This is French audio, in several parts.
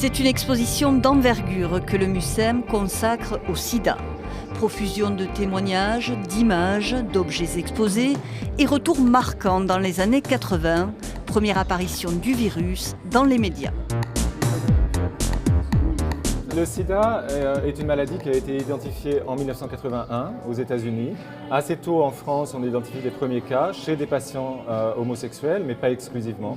C'est une exposition d'envergure que le MUCEM consacre au sida. Profusion de témoignages, d'images, d'objets exposés et retour marquant dans les années 80, première apparition du virus dans les médias. Le sida est une maladie qui a été identifiée en 1981 aux États-Unis. Assez tôt en France, on identifie les premiers cas chez des patients homosexuels, mais pas exclusivement.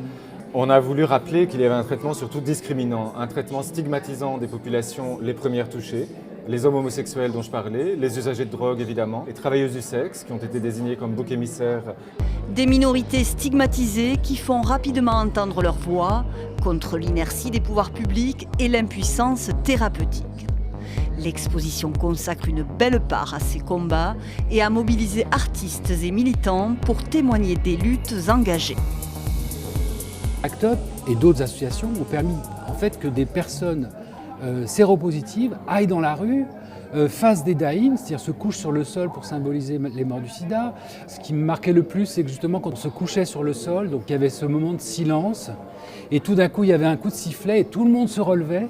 On a voulu rappeler qu'il y avait un traitement surtout discriminant, un traitement stigmatisant des populations les premières touchées, les hommes homosexuels dont je parlais, les usagers de drogue évidemment, les travailleuses du sexe qui ont été désignées comme boucs émissaires. Des minorités stigmatisées qui font rapidement entendre leur voix contre l'inertie des pouvoirs publics et l'impuissance thérapeutique. L'exposition consacre une belle part à ces combats et a mobilisé artistes et militants pour témoigner des luttes engagées. ACT UP et d'autres associations ont permis en fait que des personnes séropositives aillent dans la rue, fassent des die-in, c'est-à-dire se couchent sur le sol pour symboliser les morts du sida. Ce qui me marquait le plus, c'est que justement quand on se couchait sur le sol, donc il y avait ce moment de silence, et tout d'un coup il y avait un coup de sifflet et tout le monde se relevait.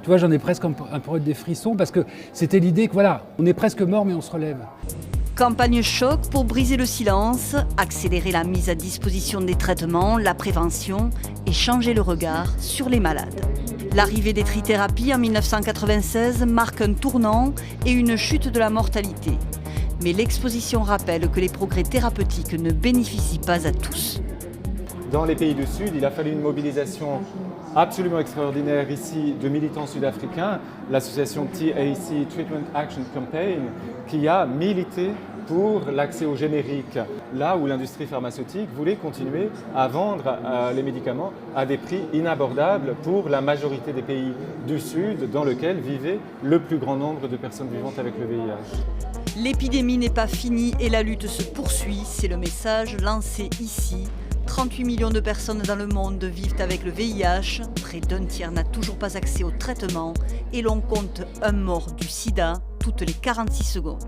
Tu vois, j'en ai presque un peu des frissons parce que c'était l'idée que voilà, on est presque mort mais on se relève. Campagne choc pour briser le silence, accélérer la mise à disposition des traitements, la prévention et changer le regard sur les malades. L'arrivée des trithérapies en 1996 marque un tournant et une chute de la mortalité. Mais l'exposition rappelle que les progrès thérapeutiques ne bénéficient pas à tous. Dans les pays du Sud, il a fallu une mobilisation absolument extraordinaire ici de militants sud-africains, l'association TAC, Treatment Action Campaign, qui a milité pour l'accès au générique, là où l'industrie pharmaceutique voulait continuer à vendre les médicaments à des prix inabordables pour la majorité des pays du Sud dans lesquels vivait le plus grand nombre de personnes vivantes avec le VIH. L'épidémie n'est pas finie et la lutte se poursuit, c'est le message lancé ici. 38 millions de personnes dans le monde vivent avec le VIH, près d'un tiers n'a toujours pas accès au traitement et l'on compte un mort du sida toutes les 46 secondes.